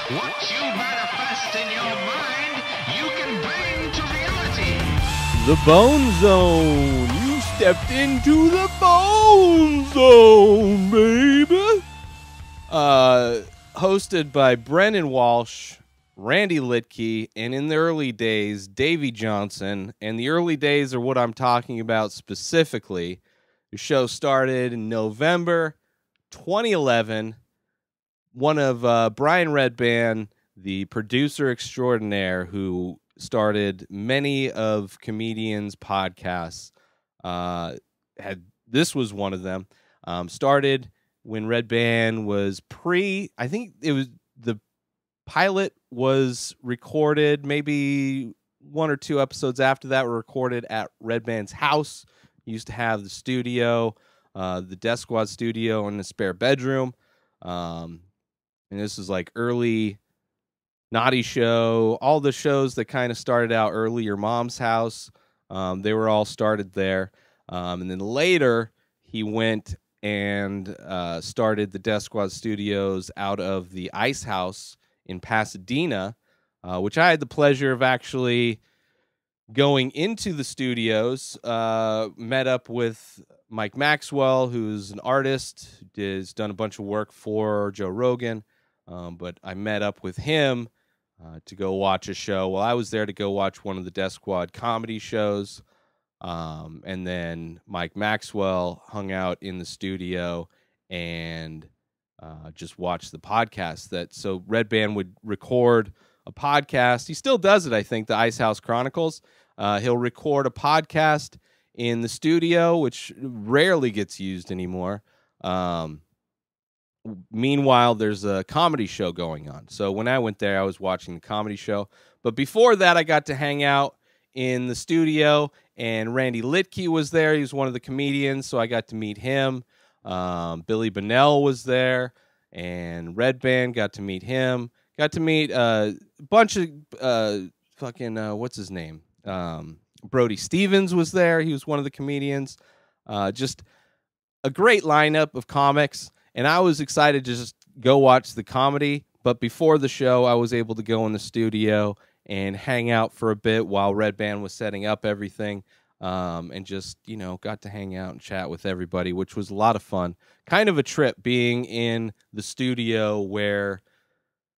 What you manifest in your mind, you can bring to reality. The Bone Zone. You stepped into the Bone Zone, baby. Hosted by Brendan Walsh, Randy LIEDTKE, and in the early days, Davey Johnson. And the early days are what I'm talking about specifically. The show started in November 2011. One of Brian Redban, the producer extraordinaire who started many of comedians' podcasts, this was one of them. Started when Redban was I think it was the pilot was recorded. Maybe one or two episodes after that were recorded at Redban's house. He used to have the studio, the Death Squad studio, in the spare bedroom. And this is like early Naughty Show, all the shows that kind of started out early. Your Mom's House, they were all started there. And then later, he went and started the Death Squad Studios out of the Ice House in Pasadena, which I had the pleasure of actually going into the studios. Met up with Mike Maxwell, who's an artist, has done a bunch of work for Joe Rogan. But I met up with him to go watch a show. Well, I was there to go watch one of the Death Squad comedy shows. And then Mike Maxwell hung out in the studio and just watched the podcast. So Redban would record a podcast. He still does it, I think, the Ice House Chronicles. He'll record a podcast in the studio, which rarely gets used anymore. Meanwhile, there's a comedy show going on. So when I went there, I was watching the comedy show. But before that, I got to hang out in the studio, and Randy LIEDTKE was there. He was one of the comedians, so I got to meet him. Billy Bunnell was there, and Redban got to meet him. Got to meet a bunch of what's his name? Brody Stevens was there. He was one of the comedians. Just a great lineup of comics. And I was excited to just go watch the comedy. But before the show, I was able to go in the studio and hang out for a bit while Redban was setting up everything. And just, got to hang out and chat with everybody, which was a lot of fun. Kind of a trip being in the studio where,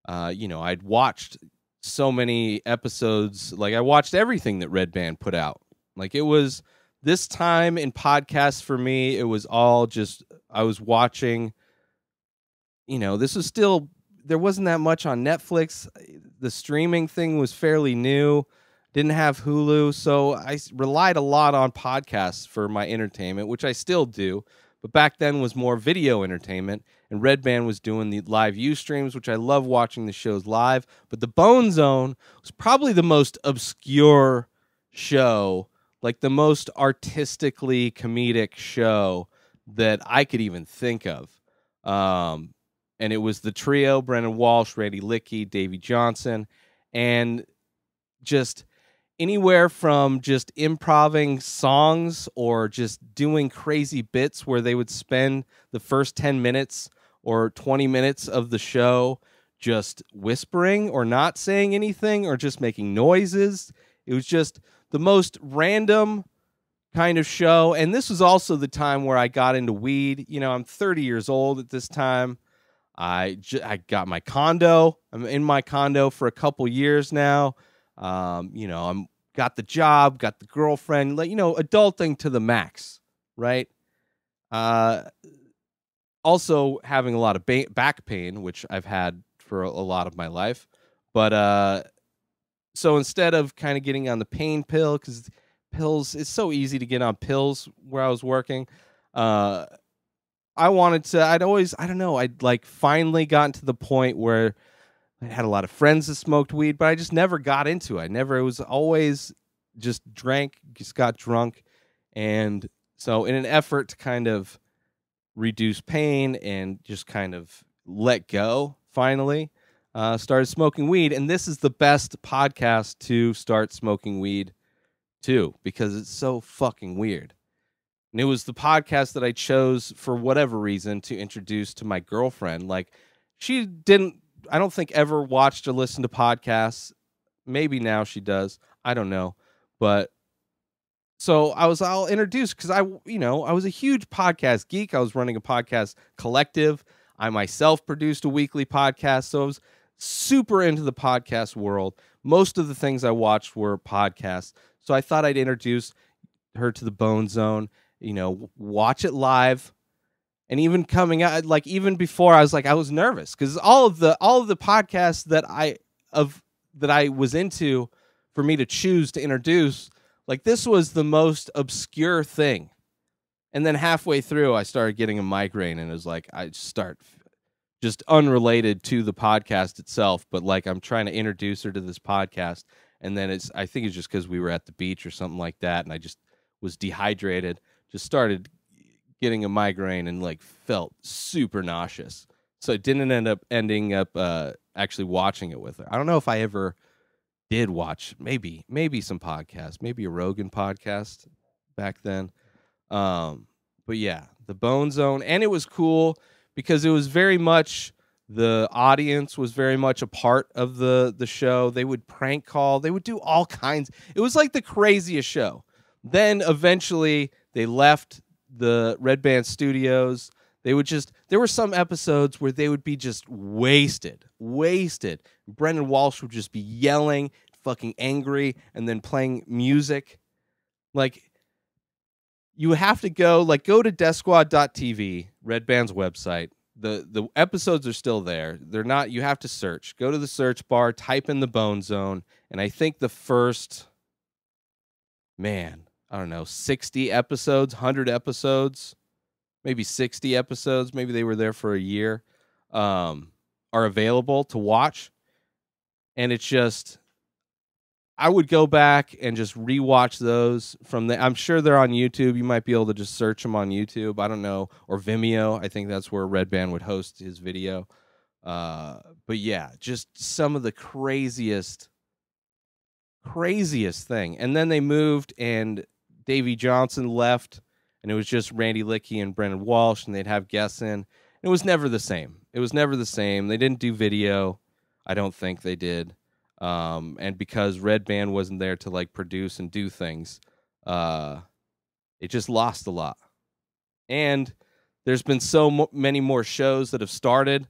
I'd watched so many episodes. Like, I watched everything that Redban put out. Like, it was this time in podcasts for me, it was all just, I was watching. This was still, there wasn't that much on Netflix. The streaming thing was fairly new. Didn't have Hulu, so I relied a lot on podcasts for my entertainment, which I still do. But back then was more video entertainment, and Redban was doing the live Ustreams, which I love watching the shows live. But the Bone Zone was probably the most obscure show, like the most artistically comedic show that I could even think of. And it was the trio, Brendan Walsh, Randy LIEDTKE, Davey Johnson, and just anywhere from just improvising songs or just doing crazy bits where they would spend the first 10 minutes or 20 minutes of the show just whispering or not saying anything or just making noises. It was just the most random kind of show. And this was also the time where I got into weed. I'm 30 years old at this time. I got my condo. I'm in my condo for a couple years now. I'm got the job, got the girlfriend, adulting to the max, right? Also having a lot of back pain, which I've had for a lot of my life. But so instead of kind of getting on the pain pill, because pills, it's so easy to get on pills where I was working. I'd like finally gotten to the point where I had a lot of friends that smoked weed, but I just never got into it. It was always just got drunk. And so in an effort to kind of reduce pain and just kind of let go, finally, started smoking weed. And this is the best podcast to start smoking weed too, because it's so fucking weird. And it was the podcast that I chose for whatever reason to introduce to my girlfriend. Like, she didn't I don't think ever watched or listened to podcasts. Maybe now she does. I don't know. But so I was all introduced because I was a huge podcast geek. I was running a podcast collective. I myself produced a weekly podcast. So I was super into the podcast world. Most of the things I watched were podcasts. So I thought I'd introduce her to the Bone Zone, watch it live. And even coming out, like even before, I was nervous because all of the podcasts that I was into for me to choose to introduce, like this was the most obscure thing. And then halfway through, I started getting a migraine, and it was like I start just unrelated to the podcast itself, but like I'm trying to introduce her to this podcast, and then I think it's just because we were at the beach or something like that, and I just was dehydrated, just started getting a migraine and like felt super nauseous. So I didn't ending up actually watching it with her. I don't know if I ever did watch maybe some podcasts, maybe a Rogan podcast back then. But yeah, the Bone Zone, and it was cool because it was very much, the audience was very much a part of the show. They would prank call, they would do all kinds. It was like the craziest show. Then eventually they left the Red Band Studios. There were some episodes where they would be just wasted. Brendan Walsh would just be yelling, fucking angry, and then playing music. Like, you have to go to DeathSquad.tv, Red Band's website. The episodes are still there. They're not, you have to search. Go to the search bar, type in the Bone Zone, and I think the first, 60 episodes, 100 episodes, maybe 60 episodes, maybe they were there for a year, are available to watch. And it's just, I would go back and just rewatch those I'm sure they're on YouTube. You might be able to just search them on YouTube. I don't know. Or Vimeo. I think that's where Red Band would host his video. But yeah, just some of the craziest thing. And then they moved, and Davey Johnson left, and it was just Randy Liedtke and Brendan Walsh, and they'd have guests in. It was never the same. They didn't do video. I don't think they did. And because Red Band wasn't there to like produce and do things, it just lost a lot. And there's been many more shows that have started.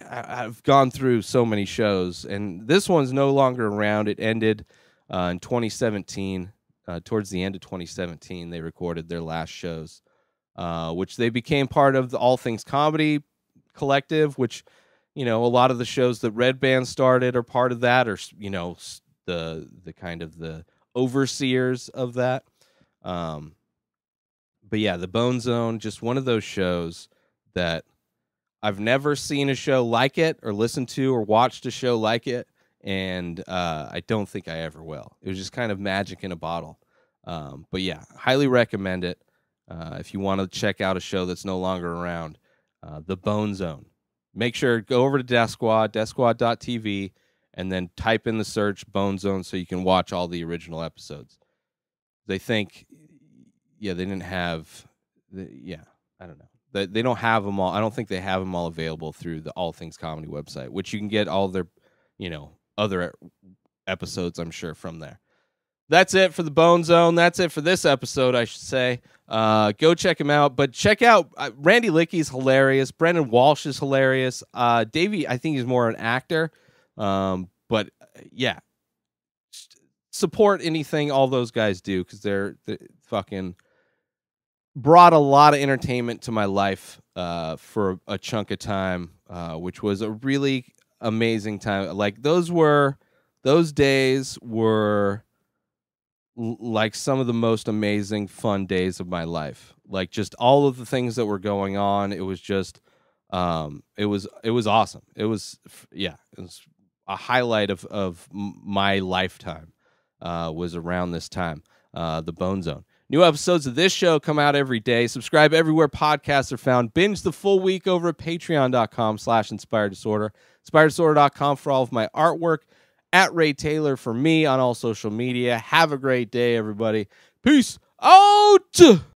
I've gone through so many shows, and this one's no longer around. It ended in 2017. Towards the end of 2017, they recorded their last shows, which they became part of the All Things Comedy Collective, which, a lot of the shows that Red Band started are part of that, or, the kind of the overseers of that. But yeah, the Bone Zone, just one of those shows that I've never seen a show like it, or listened to or watched a show like it, and I don't think I ever will. It was just kind of magic in a bottle. But yeah, highly recommend it if you want to check out a show that's no longer around. The Bone Zone. Make sure go over to Death Squad, deathsquad.tv, and then type in the search Bone Zone so you can watch all the original episodes. They think, they didn't have, I don't know. They don't have them all. I don't think they have them all available through the All Things Comedy website, which you can get all their, other episodes, I'm sure, from there. That's it for the Bone Zone. That's it for this episode, I should say. Go check him out. But check out Randy Liedtke's hilarious. Brendan Walsh is hilarious. Davey, I think he's more an actor. But yeah, support anything all those guys do, because they're fucking brought a lot of entertainment to my life for a chunk of time, which was a really amazing time. Like those days were like some of the most amazing fun days of my life. Like just all of the things that were going on, it was just it was awesome. It was a highlight of my lifetime. Was around this time, the Bone Zone. New episodes of this show come out every day. Subscribe everywhere podcasts are found. Binge the full week over at patreon.com/inspireddisorder. Inspireddisorder.com for all of my artwork. At Ray Taylor for me on all social media. Have a great day, everybody. Peace out!